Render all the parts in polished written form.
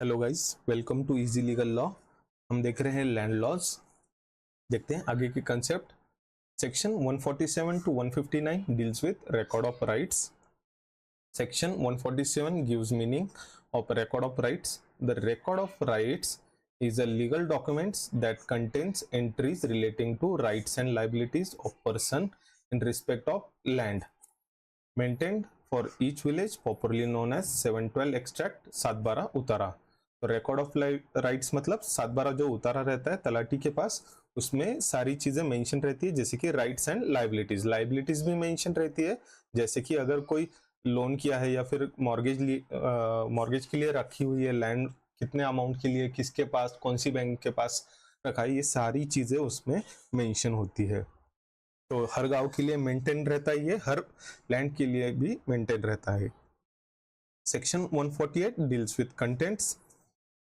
Hello guys, welcome to easy legal law. हम देख रहे हैं लैंड लॉज। देखते हैं आगे के concept. Section 147 to 159 deals with record of rights. Section 147 gives meaning of record of rights. The record of rights is a legal document that contains entries relating to rights and liabilities of person in respect of land maintained for each village, popularly known as 712 extract 712 उतारा। तो record of rights मतलब 712 जो उतारा रहता है तलाटी के पास, उसमें सारी चीजें मेंशन रहती है, जैसे कि राइट्स एंड लाइबिलिटीज। लाइबिलिटीज भी मेंशन रहती है, जैसे कि अगर कोई लोन किया है या फिर मॉर्गेज के लिए रखी हुई है लैंड, कितने अमाउंट के लिए, किसके पास, कौन सी बैंक के पास रखा है, ये सारी चीजें उसमें मेंशन होती है। तो हर गांव के लिए मेंटेन रहता है, ये हर लैंड के लिए भी मेंटेन रहता है। Section 148 deals with contents.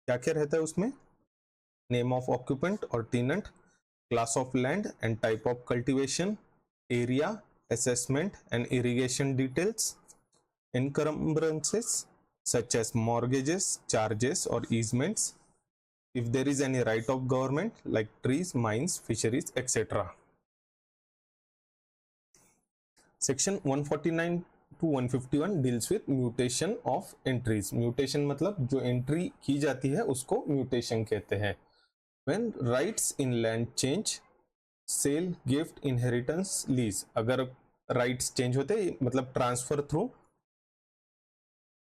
क्या क्या रहता है उसमें? नेम ऑफ ऑक्यूपेंट और tenant, class of land and type of cultivation, area, assessment and irrigation details, encumbrances such as mortgages, charges or easements, if there is any right of government like trees, mines, fisheries, etc. Section 149 to 151 deals with mutation of entries. Mutation मतलब जो entry की जाती है उसको mutation कहते हैं। When rights in land change, sale, gift, inheritance, lease, अगर rights change होते हैं मतलब ट्रांसफर थ्रू,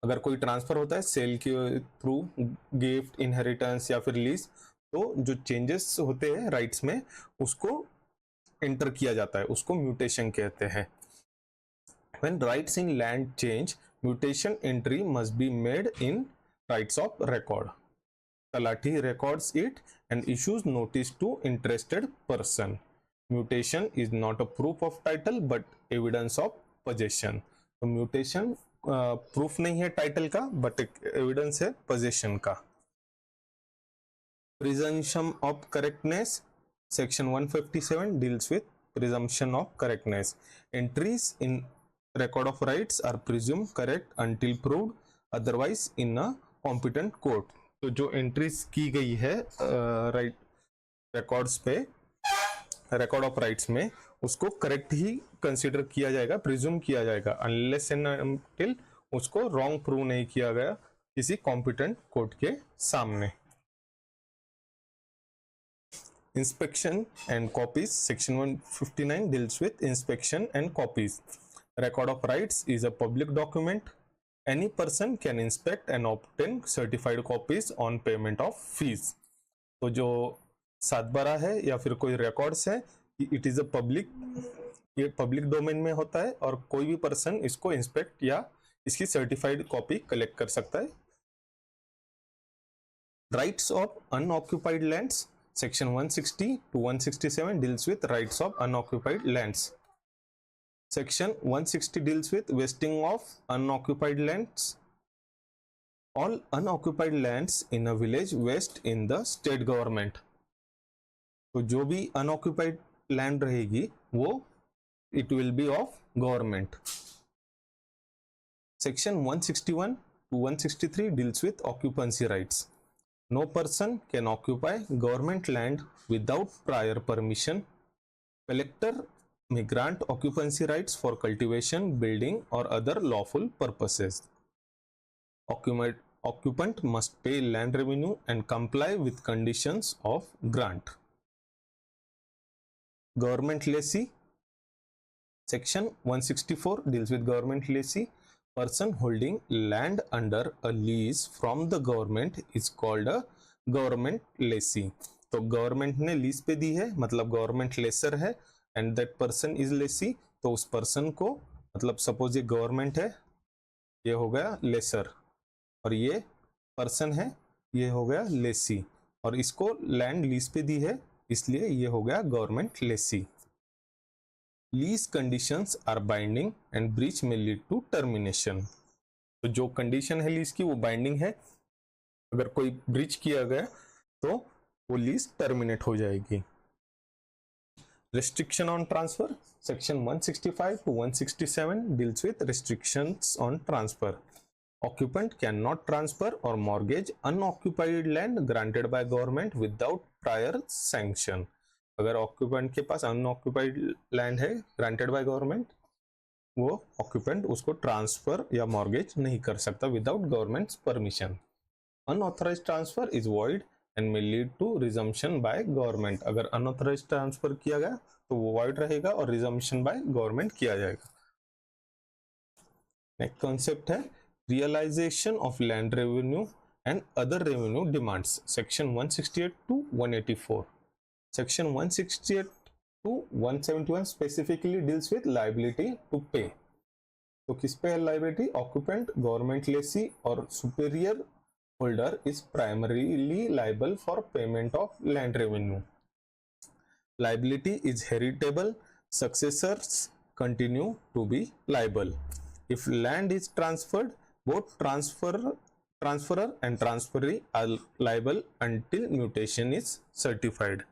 अगर कोई ट्रांसफर होता है सेल के थ्रू, गिफ्ट, इनहेरिटेंस या फिर लीज, तो जो चेंजेस होते हैं राइट्स में उसको एंटर किया जाता है, उसको म्यूटेशन कहते हैं। When rights in land change, mutation entry must be made in rights of record. Talati records it and issues notice to interested person. Mutation is not a proof of title but evidence of possession. तो mutation proof नहीं है title का, but evidence है possession का। Presumption of correctness. Section 157 deals with presumption of correctness. Entries in record of rights are presumed correct until proved otherwise in a competent court. तो जो entries की गई है राइट रिकॉर्ड्स पे, record of rights में, उसको correct ही consider किया जाएगा, प्रिज्यूम किया जाएगा, अनलेस एंड अनटिल उसको रॉन्ग प्रूव नहीं किया गया किसी कॉम्पिटेंट कोर्ट के सामने। Inspection and copies. Section 159 deals with inspection and copies. Record of rights is a public document. Any person can inspect and obtain certified copies on payment of fees. तो जो 712 है या फिर कोई रिकॉर्ड्स है, it is a public, ये public domain में होता है और कोई भी पर्सन इसको इंस्पेक्ट या इसकी सर्टिफाइड कॉपी कलेक्ट कर सकता है। Rights of unoccupied lands. Section 160 to 167 deals with rights of unoccupied lands. Section 160 deals with vesting of unoccupied lands. All unoccupied lands in a village vest in the state government. तो जो भी unoccupied land रहेगी वो it will be of government. Section 161 to 163 deals with occupancy rights. No person can occupy government land without prior permission. Collector may grant occupancy rights for cultivation, building or other lawful purposes. Occupant must pay land revenue and comply with conditions of grant. Government lessee. Section 164 deals with government lessee. Person holding land under a lease from the government is called a government lessee. तो government ने lease पे दी है मतलब government lessor है, and that person is lessee, तो उस person को, मतलब सपोज ये गवर्नमेंट है, ये हो गया लेसर, और ये पर्सन है, ये हो गया लेसी, और इसको लैंड लीज पे दी है इसलिए ये हो गया government lessee. Lease conditions are binding and breach में लीड टू टर्मिनेशन। तो जो कंडीशन है लीज की वो बाइंडिंग है, अगर कोई ब्रीच किया गया तो वो लीज टर्मिनेट हो जाएगी। Restriction on transfer. Section 165 to 167 deals with restrictions on transfer. Occupant cannot transfer or mortgage unoccupied land granted by government without prior sanction. अगर ऑक्यूपेंट के पास अनऑक्यूपाइड लैंड है ग्रांटेड बाय गवर्नमेंट, वो occupant उसको transfer या mortgage नहीं कर सकता without government's permission. Unauthorised transfer is void and may lead to resumption by government. अगर अनऑथराइज्ड ट्रांसफर किया गया तो वो वॉइड रहेगा और रिजम्पशन बाय गवर्नमेंट किया जाएगा. नेक्स्ट कॉन्सेप्ट है realisation of land revenue and other revenue demands. Section 168 to 184. Section 168 to 171 specifically deals with liability to pay. तो किस पे है लाइबिलिटी? ऑक्यूपेंट, गवर्नमेंट लेसी और superior holder is primarily liable for payment of land revenue. Liability is heritable. Successors continue to be liable. If land is transferred, both transferor and transferee are liable until mutation is certified.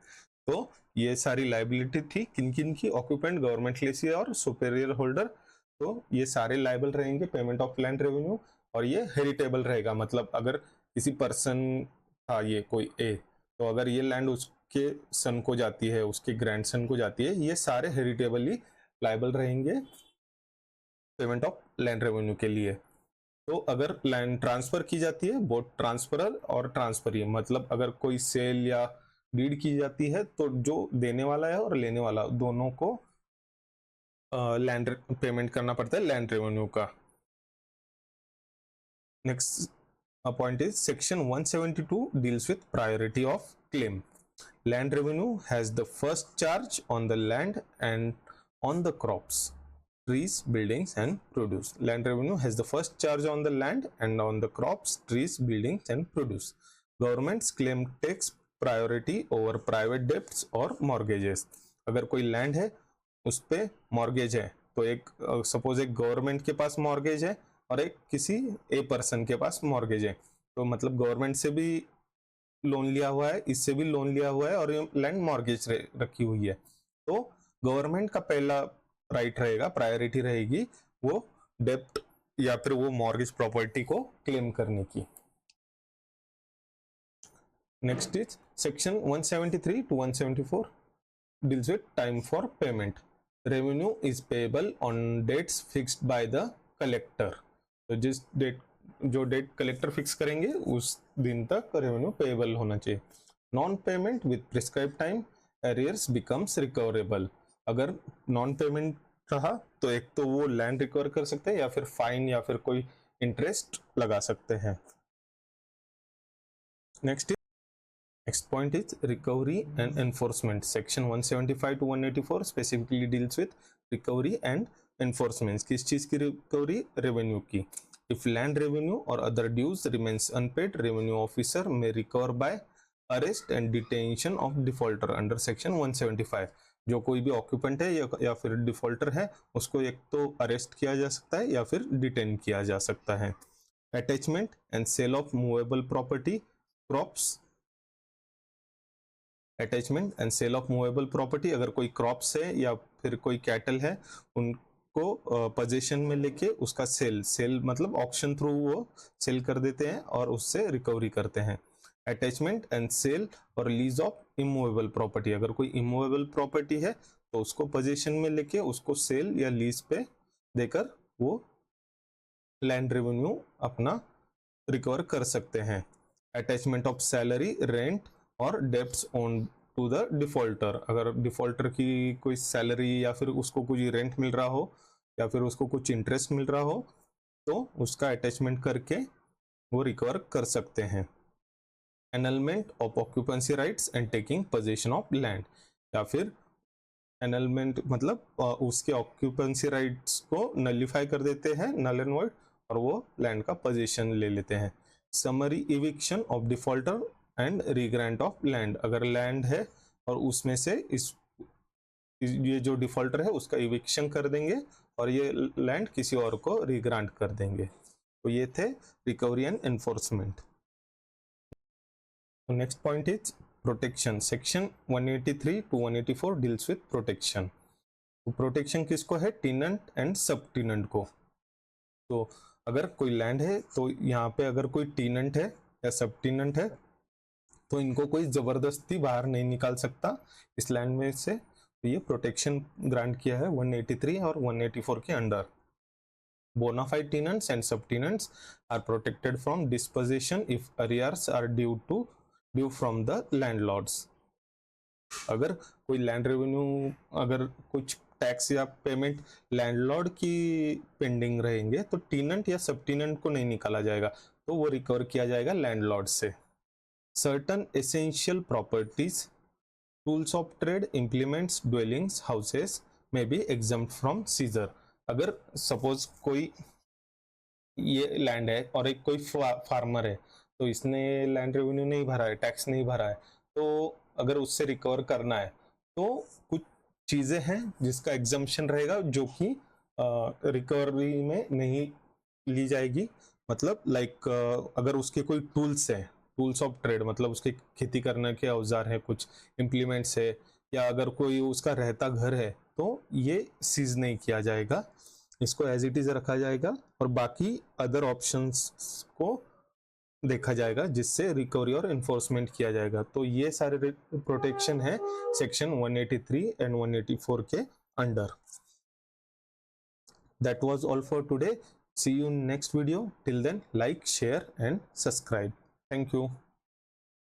तो ये सारी liability थी किन किन की? Occupant, government Lesi और superior holder. तो ये सारे लाइबल रहेंगे पेमेंट ऑफ लैंड रेवेन्यू, और ये हेरिटेबल रहेगा. मतलब अगर किसी पर्सन था ये कोई ए, तो अगर ये लैंड उसके सन को जाती है, उसके ग्रैंडसन को जाती है, ये सारे हेरिटेबली लाइबल रहेंगे पेमेंट ऑफ लैंड रेवेन्यू के लिए. तो अगर लैंड ट्रांसफर की जाती है, बोथ ट्रांसफरर और ट्रांसफरी, मतलब अगर कोई सेल या डीड की जाती है तो जो देने वाला है और लेने वाला दोनों को लैंड पेमेंट करना पड़ता है लैंड रेवेन्यू का. Next point is section 172 deals with priority of claim. Land revenue has the first charge on the land and on the crops, trees, buildings and produce. Land revenue has the first charge on the land and on the crops, trees, buildings and produce. Government's claim takes priority over private debts or mortgages. अगर कोई land है उस पे mortgage है, तो एक suppose एक government के पास मॉर्गेज है और एक किसी ए पर्सन के पास मॉर्गेज है, तो मतलब गवर्नमेंट से भी लोन लिया हुआ है, इससे भी लोन लिया हुआ है और ये लैंड मॉर्गेज रखी हुई है. तो गवर्नमेंट का पहला राइट रहेगा, प्रायोरिटी रहेगी वो डेप्ट या फिर वो मॉर्गेज प्रॉपर्टी को क्लेम करने की. Next is section 173 to 174 deals with time for payment. Revenue is payable on dates fixed by the collector. तो जिस डेट जो डेट कलेक्टर फिक्स करेंगे उस दिन तक रेवेन्यू पेएबल होना चाहिए. Non payment with prescribe time arrears becomes recoverable. अगर नॉन पेमेंट रहा तो एक तो वो लैंड रिकवर कर सकते हैं या फिर फाइन या फिर कोई इंटरेस्ट लगा सकते हैं. Next point is recovery and enforcement. Section 175 to 184 specifically deals with recovery and enforcement. किस चीज की रिकवरी? रेवेन्यू की. If land revenue or other dues remains unpaid, revenue officer may recover by arrest and detention of defaulter under section 175. जो कोई भी occupant है या फिर डिफॉल्टर है उसको एक तो अरेस्ट किया जा सकता है या फिर डिटेन किया जा सकता है. Attachment and sale of movable property crops. Attachment and sale of movable property, अगर कोई क्रॉप्स है या फिर कोई कैटल है को पोजीशन में लेके उसका सेल मतलब ऑक्शन थ्रू वो सेल कर देते हैं और उससे रिकवरी करते हैं. अटैचमेंट एंड सेल और लीज ऑफ इमूवेबल प्रॉपर्टी. अगर कोई इमूवेबल प्रॉपर्टी है तो उसको पोजीशन में लेके उसको सेल या लीज पे देकर वो लैंड रेवेन्यू अपना रिकवर कर सकते हैं. अटैचमेंट ऑफ सैलरी, रेंट और debts own to the defaulter. अगर डिफॉल्टर की कोई सैलरी या फिर उसको कुछ रेंट मिल रहा हो या फिर उसको कुछ इंटरेस्ट मिल रहा हो तो उसका अटैचमेंट करके वो रिकवर कर सकते हैं. Annulment of occupancy rights and taking position of land. या फिर एनलमेंट मतलब उसके ऑक्यूपेंसी राइट्स को नलिफाई कर देते हैं, नल एंड वॉइड, और वो लैंड का पोजीशन ले लेते हैं. Summary eviction of defaulter and regrant of land. अगर लैंड है और उसमें से ये जो डिफॉल्टर है उसका इविक्शन कर देंगे और ये लैंड किसी और को रीग्रांट कर देंगे. तो ये थे recovery and enforcement. Next point is protection. Section 183 to 184 deals with protection. तो प्रोटेक्शन किसको है? टेनेंट एंड सब टेनेंट को. तो अगर कोई लैंड है तो यहाँ पे अगर कोई टीनेंट है या सब टीनेंट है तो इनको कोई जबरदस्ती बाहर नहीं निकाल सकता इस लैंड में से। तो ये प्रोटेक्शन ग्रांट किया है 183 और 184 के under. Bonafide tenants and subtenants are protected from dispossession if arrears are due from the landlords। अगर कोई लैंड रेवेन्यू, अगर कुछ टैक्स या पेमेंट लैंडलॉर्ड की पेंडिंग रहेंगे तो टीनेंट या सब टीनेंट को नहीं निकाला जाएगा, तो वो रिकवर किया जाएगा लैंडलॉर्ड से। Certain essential properties, tools of trade, implements, dwellings, houses में बी एग्जम्प्ट फ्रॉम सीजर। अगर सपोज कोई ये लैंड है और एक कोई फार्मर है तो इसने लैंड रेवेन्यू नहीं भरा है, टैक्स नहीं भरा है, तो अगर उससे रिकवर करना है तो कुछ चीजें हैं जिसका एग्जम्पशन रहेगा जो कि रिकवरी में नहीं ली जाएगी। मतलब लाइक अगर उसके कोई टूल्स है, टूल्स ऑफ ट्रेड मतलब उसके खेती करने के औजार है, कुछ इम्प्लीमेंट्स है, या अगर कोई उसका रहता घर है तो ये सीज नहीं किया जाएगा, इसको एज इट इज रखा जाएगा और बाकी अदर ऑप्शंस को देखा जाएगा जिससे रिकवरी और इन्फोर्समेंट किया जाएगा। तो ये सारे प्रोटेक्शन है सेक्शन 183 एंड 184 के under. That was all for today. See you in next video. Till then, like, share and subscribe. Thank you.